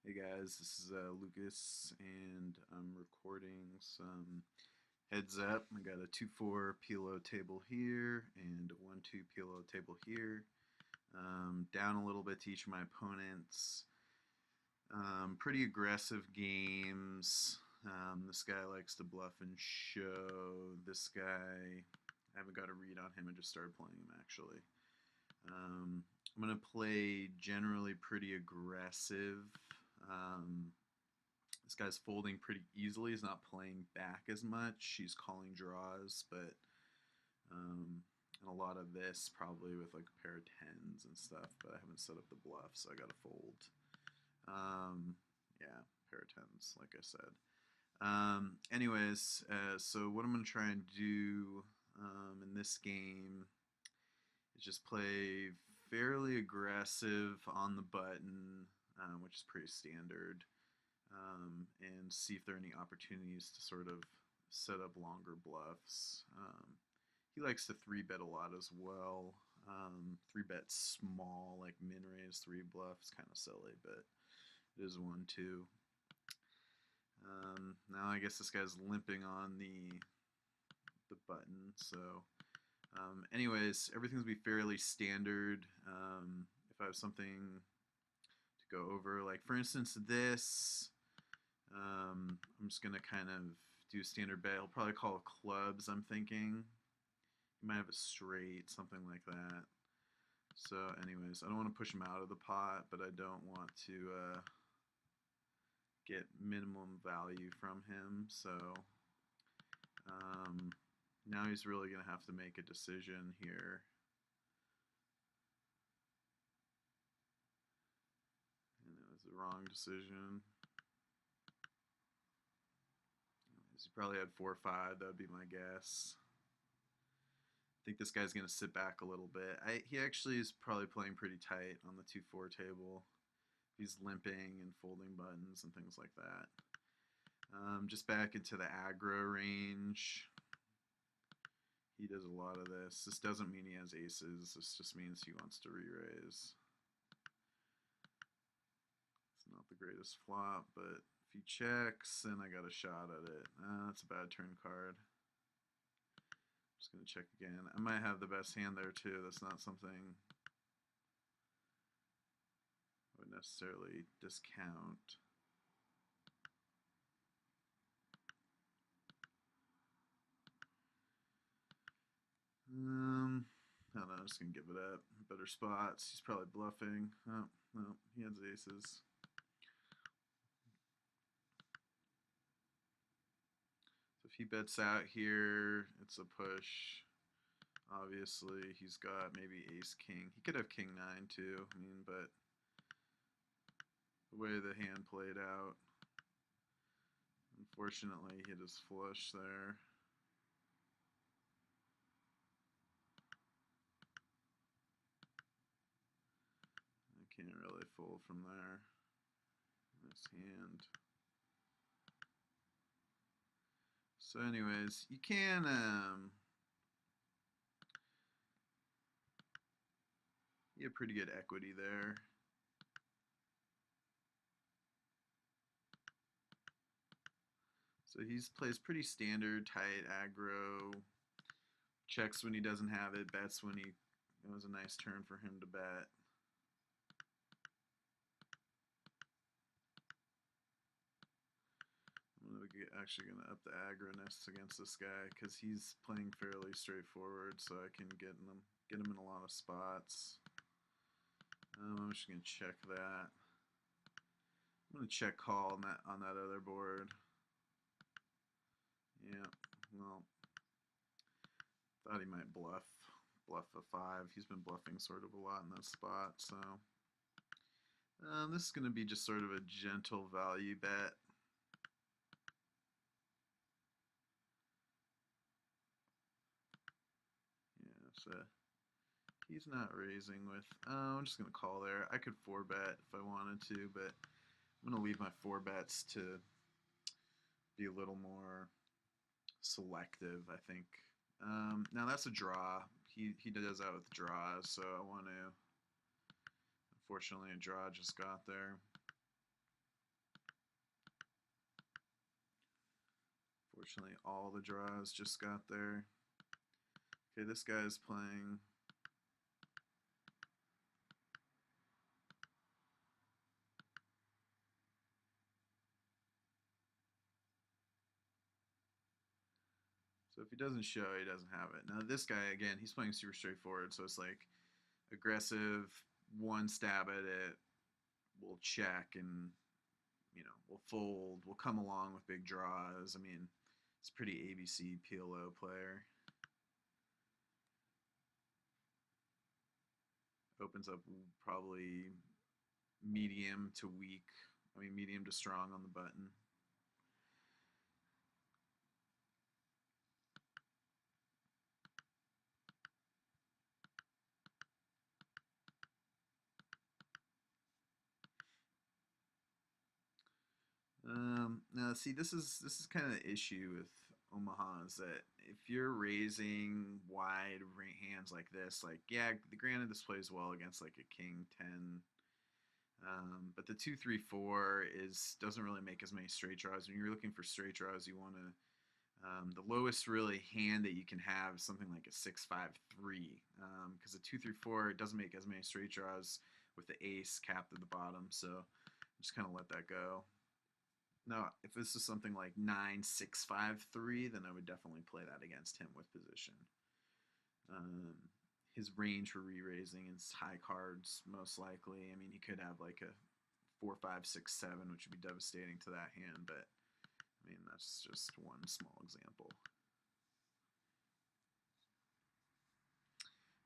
Hey guys, this is Lucas, and I'm recording some heads up. I got a 2-4 Pilo table here and a 1-2 Pilo table here. Down a little bit to each of my opponents. Pretty aggressive games. This guy likes to bluff and show. This guy, I haven't got a read on him. I just started playing him actually. I'm going to play generally pretty aggressive. Um, this guy's folding pretty easily. He's not playing back as much. He's calling draws, but and a lot of this probably with like a pair of tens and stuff. But I haven't set up the bluff, so I got to fold. Yeah, pair of tens, like I said. So what I'm gonna try and do in this game is just play fairly aggressive on the button, which is pretty standard, and see if there are any opportunities to sort of set up longer bluffs. He likes to 3-bet a lot as well. 3-bet small, like min raise 3 bluffs, kind of silly, but it is 1-2. Now I guess this guy's limping on the button, so everything's gonna be fairly standard. If I have something to go over, like for instance this, I'm just gonna kind of do standard bet. He'll probably call clubs, I'm thinking. He might have a straight, something like that. So I don't want to push him out of the pot, but I don't want to get minimum value from him. So now he's really going to have to make a decision here. And it was the wrong decision. He probably had 4-5. That would be my guess. I think this guy's going to sit back a little bit. He actually is probably playing pretty tight on the 2-4 table. He's limping and folding buttons and things like that. Just back into the aggro range. He does a lot of this. This doesn't mean he has aces. This just means he wants to re-raise. It's not the greatest flop, but if he checks, then I got a shot at it. That's a bad turn card. Just going to check again. I might have the best hand there too. That's not something I would necessarily discount. I don't know, I'm just going to give it up. Better spots. He's probably bluffing. Oh, no, he has aces. So if he bets out here, it's a push. Obviously, he's got maybe ace-king. He could have king-9 too, I mean, but the way the hand played out, unfortunately, he hit his flush there. Can't really fold from there. This hand. So you can you have pretty good equity there. So he plays pretty standard, tight, aggro, checks when he doesn't have it, bets when it was a nice turn for him to bet. I'm actually going to up the aggroness against this guy because he's playing fairly straightforward, so I can get him in a lot of spots. I'm just going to check that. I'm going to check call on that other board. Yeah, well, thought he might bluff a 5. He's been bluffing sort of a lot in that spot, so this is going to be just sort of a gentle value bet. Yeah, so he's not raising with, I'm just going to call there. I could 4-bet if I wanted to, but I'm going to leave my 4-bets to be a little more selective, I think. Now that's a draw. He does that with draws, so I want to. Unfortunately, a draw just got there. Fortunately, all the draws just got there. Okay, this guy's playing. So if he doesn't show, he doesn't have it. Now this guy, again, he's playing super straightforward, so it's like aggressive, one stab at it, we'll check and, we'll fold, we'll come along with big draws. I mean, it's pretty ABC PLO player. Opens up probably medium to weak. I mean, medium to strong on the button. Now, see, this is kind of the issue with Omaha is that if you're raising wide hands like this, like yeah, granted this plays well against like a king 10, but the 2-3-4 is doesn't really make as many straight draws. When you're looking for straight draws, you want to the lowest really hand that you can have is something like a 6-5-3, because a 2-3-4 doesn't make as many straight draws with the ace capped at the bottom. So just kind of let that go. Now, if this is something like 9-6-5-3, then I would definitely play that against him with position. Um, his range for re-raising is high cards, most likely. I mean, he could have like a 4-5-6-7, which would be devastating to that hand, but I mean, that's just one small example.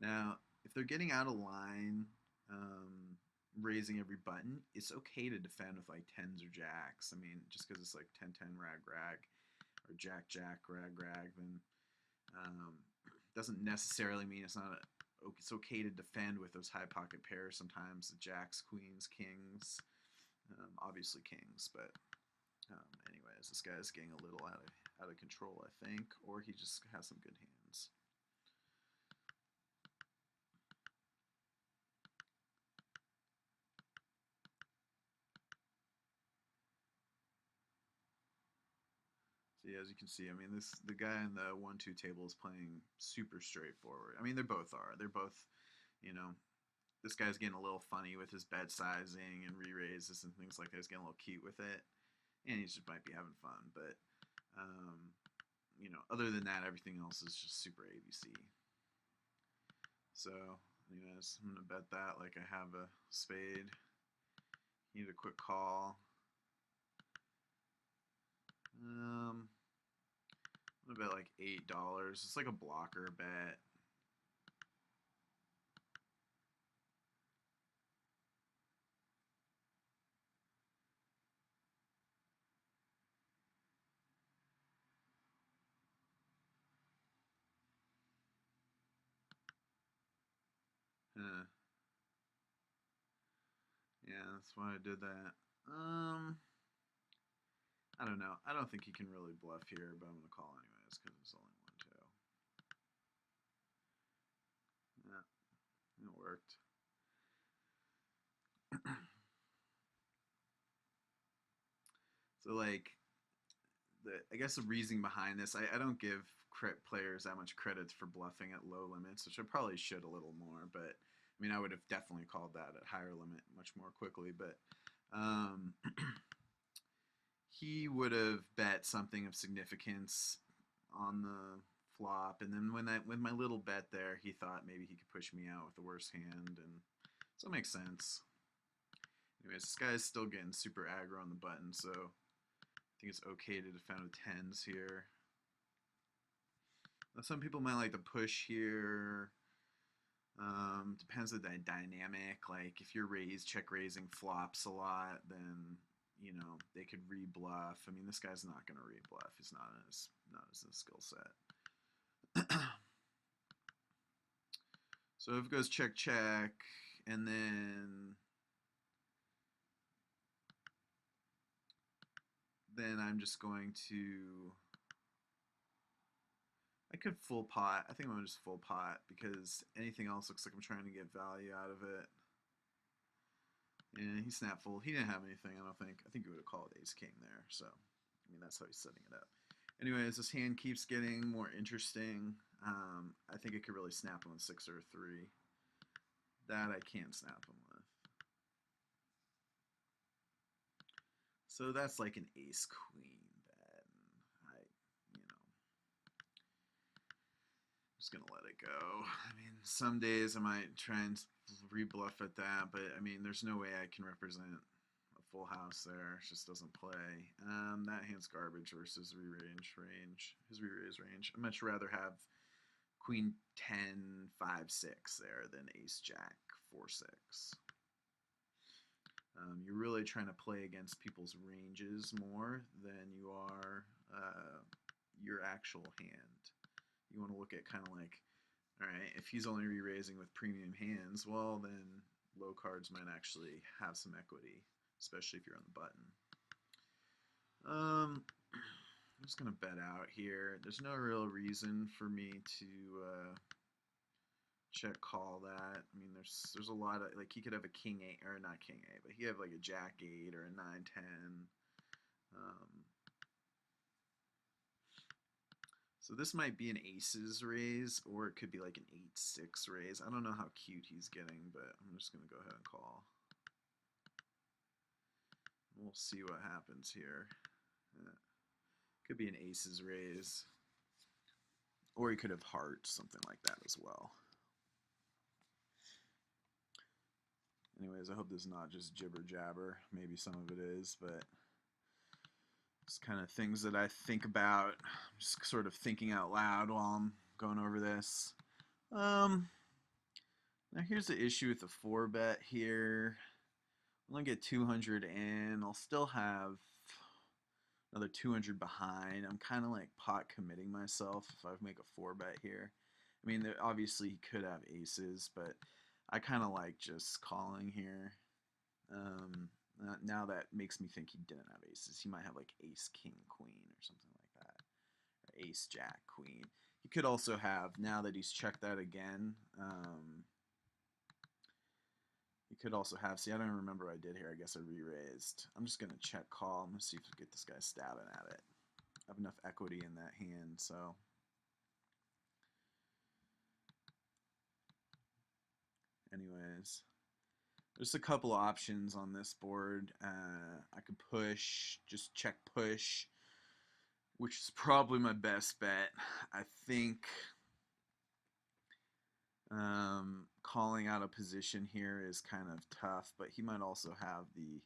Now, if they're getting out of line, raising every button, it's okay to defend with like tens or jacks. I mean, just because it's like 10-10 rag rag or jack jack rag rag, then doesn't necessarily mean it's not it's okay to defend with those high pocket pairs sometimes, the jacks, queens, kings, obviously kings, but anyways, this guy's getting a little out of control, I think, or he just has some good hands. So yeah, as you can see, I mean, the guy in the 1-2 table is playing super straightforward. I mean, they both are. They're both, you know, this guy's getting a little funny with his bet sizing and re-raises and things like that. He's getting a little cute with it, and he just might be having fun. But other than that, everything else is just super ABC. So, anyways, I'm gonna bet that like I have a spade. Need a quick call. I'm gonna bet like $8. It's like a blocker bet. Huh. Yeah, that's why I did that. I don't know. I don't think he can really bluff here, but I'm gonna call anyways because it's only 1-2. Yeah, it worked. So like, I guess the reasoning behind this, I don't give players that much credit for bluffing at low limits, which I probably should a little more. But I mean, I would have definitely called that at higher limit much more quickly. But um, he would have bet something of significance on the flop, and then when my little bet there, he thought maybe he could push me out with the worst hand, and so it makes sense. Anyways, this guy is still getting super aggro on the button, so I think it's okay to defend with tens here. Now, some people might like to push here. Depends on the dynamic. Like if you're check raising flops a lot, then they could re-bluff. I mean, this guy's not going to re-bluff. He's not as a skill set. So if it goes check check, and then I'm just going to. I could full pot. I think I'm going to just full pot because anything else looks like I'm trying to get value out of it. And he snapped full. He didn't have anything, I don't think. I think he would have called ace king there. So, I mean, that's how he's setting it up. Anyways, this hand keeps getting more interesting. I think it could really snap him with 6 or 3. That I can't snap him with. So that's like an ace queen bet. I, you know, I'm just gonna let it go. I mean, some days I might try and rebluff at that, but I mean, there's no way I can represent a full house there. It just doesn't play. That hand's garbage versus his re-raise range. I'd much rather have queen 10, 5, 6 there than ace jack 4, 6. You're really trying to play against people's ranges more than you are your actual hand. You want to look at kind of like, all right, if he's only re-raising with premium hands, well, then low cards might actually have some equity, especially if you're on the button. I'm just going to bet out here. There's no real reason for me to check call that. I mean, there's a lot of, like, he could have a king 8, or not king 8, but he could have like a jack 8 or a 9, 10. So this might be an aces raise, or it could be like an 8-6 raise. I don't know how cute he's getting, but I'm just going to go ahead and call. We'll see what happens here. Could be an aces raise, or he could have hearts, something like that as well. Anyways, I hope this is not just jibber jabber. Maybe some of it is, but it's kind of things that I think about. I'm just sort of thinking out loud while I'm going over this. Now here's the issue with the 4-bet here. I'm gonna get 200 in. I'll still have another 200 behind. I'm kind of like pot committing myself if I make a 4-bet here. I mean, obviously he could have aces, but I kind of like just calling here. Now that makes me think he didn't have aces. He might have like ace, king, queen or something like that. Or ace, jack, queen. He could also have, now that he's checked that again, he could also have, see, I don't remember what I did here. I guess I re-raised. I'm just going to check call. I'm going to see if I get this guy stabbing at it. I have enough equity in that hand, so. Anyways, there's a couple options on this board. I could push, just check push, which is probably my best bet. I think calling out a position here is kind of tough, but he might also have the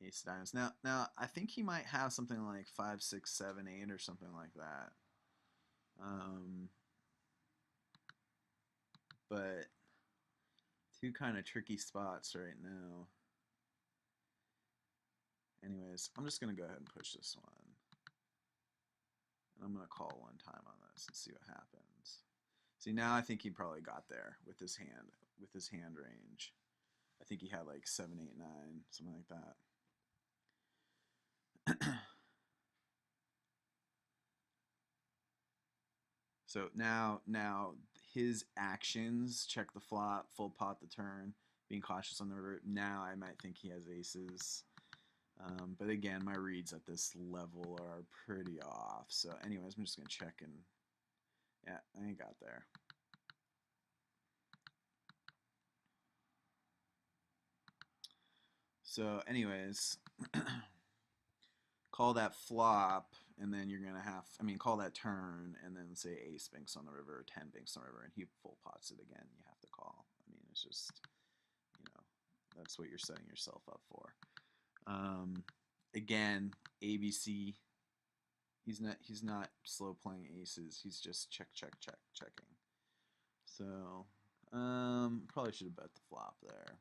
ace of diamonds. Now I think he might have something like 5, 6, 7, 8 or something like that. But two kind of tricky spots right now. Anyways, I'm just going to go ahead and push this one. And I'm going to call one time on this and see what happens. See, now I think he probably got there with his hand range. I think he had like 7, 8, 9, something like that. So now his actions, check the flop, full pot the turn, being cautious on the river. Now I might think he has aces. But again, my reads at this level are pretty off. So anyways, I'm just going to check and, yeah, I ain't got there. So anyways, call that flop, and then you're going to have, call that turn, and then say ace banks on the river, or 10 banks on the river, and he full pots it again. You have to call. I mean, it's just, that's what you're setting yourself up for. Again, ABC. He's not slow playing aces. He's just checking. So, probably should have bet the flop there.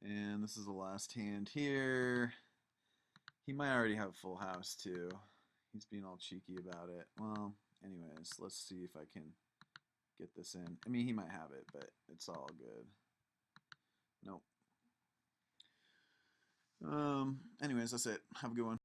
And this is the last hand here. He might already have full house too. He's being all cheeky about it. Well, anyways, let's see if I can get this in. I mean, he might have it, but it's all good. Nope. Anyways, that's it. Have a good one.